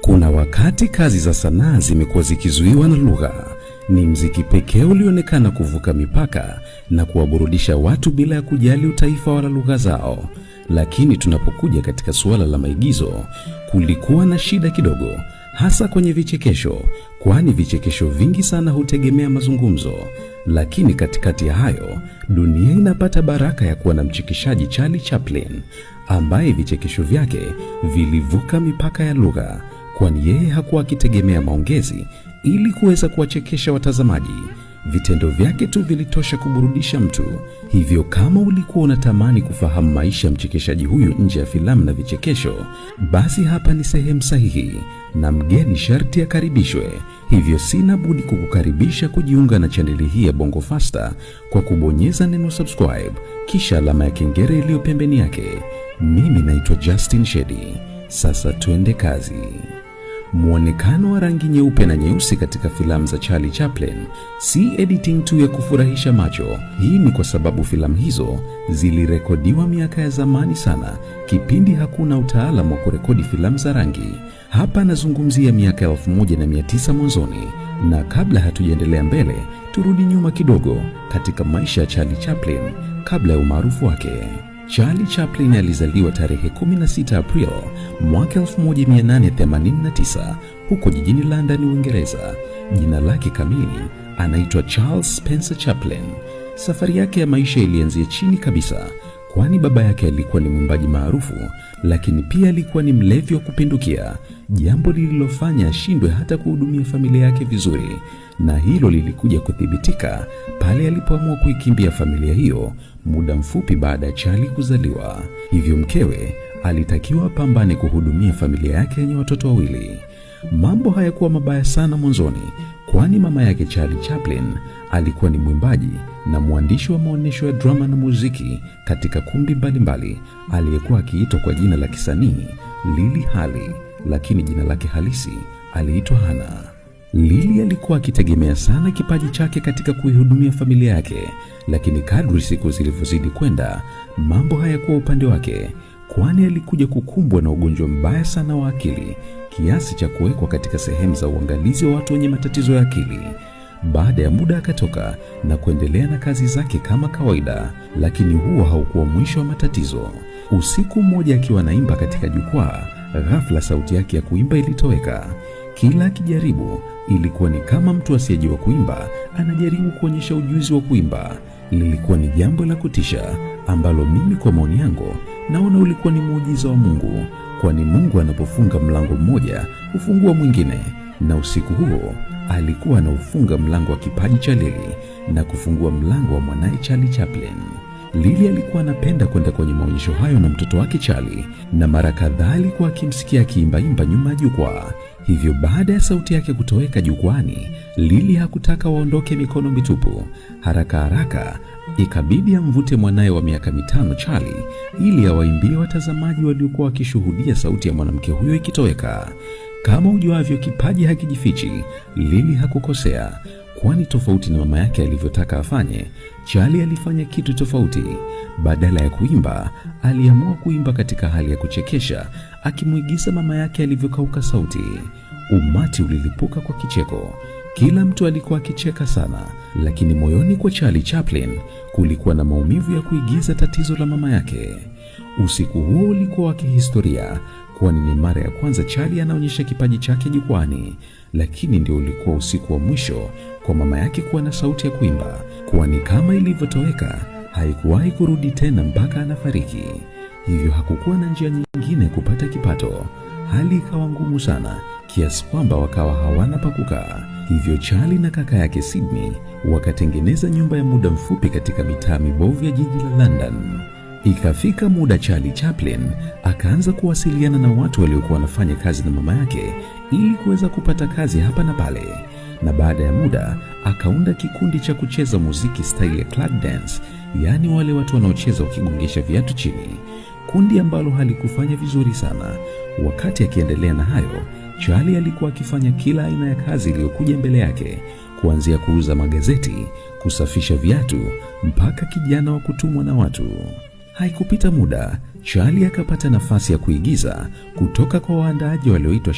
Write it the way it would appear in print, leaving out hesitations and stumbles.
Kuna wakati kazi za sanaa zimekuwa zikizuiwa na lugha. Ni mziki pekee ulionekana kuvuka mipaka na kuwaburudisha watu bila ya kujali utaifa wala lugha zao. Lakini tunapokuja katika suala la maigizo, kulikuwa na shida kidogo, hasa kwenye vichekesho, kwani vichekesho vingi sana hutegemea mazungumzo. Lakini katikati ya hayo, dunia inapata baraka ya kuwa na mchekeshaji Charlie Chaplin, ambaye vichekesho vyake vilivuka mipaka ya lugha, kwani yeye hakuwa akitegemea maongezi ili kuweza kuwachekesha watazamaji. Vitendo vyake tu vilitosha kuburudisha mtu. Hivyo kama ulikuwa unatamani kufahamu maisha ya mchekeshaji huyu nje ya filamu na vichekesho, basi hapa ni sehemu sahihi, na mgeni sharti akaribishwe. Hivyo sina budi kukukaribisha kujiunga na chaneli hii ya Bongo Faster kwa kubonyeza neno subscribe, kisha alama ya kengele iliyo pembeni yake. Mimi naitwa Justin Shedi. Sasa tuende kazi. Muonekano wa rangi nyeupe na nyeusi katika filamu za Charlie Chaplin si editing tu ya kufurahisha macho. Hii ni kwa sababu filamu hizo zilirekodiwa miaka ya zamani sana, kipindi hakuna utaalamu wa kurekodi filamu za rangi. Hapa nazungumzia miaka 1900 mwanzoni. Na kabla hatujaendelea mbele, turudi nyuma kidogo katika maisha ya Charlie Chaplin kabla ya umaarufu wake. Charlie Chaplin alizaliwa tarehe 16 April mwaka 1889 huko jijini London, Uingereza. Jina lake kamili anaitwa Charles Spencer Chaplin. Safari yake ya maisha ilianzia chini kabisa, kwani baba yake alikuwa ni mwimbaji maarufu, lakini pia alikuwa ni mlevi wa kupindukia, jambo lililofanya ashindwe hata kuhudumia familia yake vizuri. Na hilo lilikuja kuthibitika pale alipoamua kuikimbia familia hiyo muda mfupi baada ya Charlie kuzaliwa. Hivyo mkewe alitakiwa pambane kuhudumia familia yake yenye watoto wawili. Mambo hayakuwa mabaya sana mwanzoni, kwani mama yake Charlie Chaplin alikuwa ni mwimbaji na mwandishi wa maonyesho ya drama na muziki katika kumbi mbalimbali, aliyekuwa akiitwa kwa jina la kisanii Lily Halley, lakini jina lake halisi aliitwa Hannah. Lily alikuwa akitegemea sana kipaji chake katika kuihudumia familia yake, lakini kadri siku zilivyozidi kwenda, mambo hayakuwa upande wake, kwani alikuja kukumbwa na ugonjwa mbaya sana wa akili, kiasi cha kuwekwa katika sehemu za uangalizi wa watu wenye matatizo ya akili. Baada ya muda akatoka na kuendelea na kazi zake kama kawaida, lakini huo haukuwa mwisho wa matatizo. Usiku mmoja akiwa naimba katika jukwaa, ghafla sauti yake ya kuimba ilitoweka. Kila akijaribu, ilikuwa ni kama mtu asiyejua kuimba anajaribu kuonyesha ujuzi wa kuimba. Lilikuwa ni jambo la kutisha ambalo mimi kwa maoni yangu naona ulikuwa ni muujiza wa Mungu, kwani Mungu anapofunga mlango mmoja hufungua mwingine, na usiku huo alikuwa anaufunga mlango wa kipaji cha Lily na kufungua mlango wa mwanae Charlie Chaplin. Lily alikuwa anapenda kwenda kwenye maonyesho hayo na mtoto wake Charlie, na mara kadhaa alikuwa akimsikia akiimba nyuma ya jukwaa. Hivyo baada ya sauti yake kutoweka jukwani, Lily hakutaka waondoke mikono mitupu. Haraka ikabidi amvute mwanae wa miaka 5 Charlie ili awaimbie watazamaji waliokuwa wakishuhudia sauti ya mwanamke huyo ikitoweka. Kama ujuavyo, kipaji hakijifichi. Lily hakukosea, kwani tofauti na mama yake alivyotaka afanye, Charlie alifanya kitu tofauti. Badala ya kuimba, aliamua kuimba katika hali ya kuchekesha, akimuigiza mama yake alivyokauka sauti. Umati ulilipuka kwa kicheko. Kila mtu alikuwa akicheka sana, lakini moyoni kwa Charlie Chaplin kulikuwa na maumivu ya kuigiza tatizo la mama yake. Usiku huo ulikuwa wa kihistoria, kwani ni mara ya kwanza Charlie anaonyesha kipaji chake jukwani, lakini ndio ulikuwa usiku wa mwisho kwa mama yake kuwa na sauti ya kuimba, kwani kama ilivyotoweka haikuwahi kurudi tena mpaka anafariki. Hivyo hakukuwa na njia nyingine kupata kipato. Hali ikawa ngumu sana kiasi kwamba wakawa hawana pa kukaa. Hivyo Charlie na kaka yake Sydney wakatengeneza nyumba ya muda mfupi katika mitaa mibovu ya jiji la London. Ikafika muda Charlie Chaplin akaanza kuwasiliana na watu waliokuwa wanafanya kazi na mama yake ili kuweza kupata kazi hapa na pale. Na baada ya muda akaunda kikundi cha kucheza muziki style ya club dance, yani wale watu wanaocheza ukigongesha viatu chini, kundi ambalo halikufanya vizuri sana. Wakati akiendelea na hayo, Charlie alikuwa akifanya kila aina ya kazi iliyokuja mbele yake, kuanzia kuuza magazeti, kusafisha viatu, mpaka kijana wa kutumwa na watu. Haikupita muda, Charlie akapata nafasi ya kuigiza kutoka kwa waandaaji walioitwa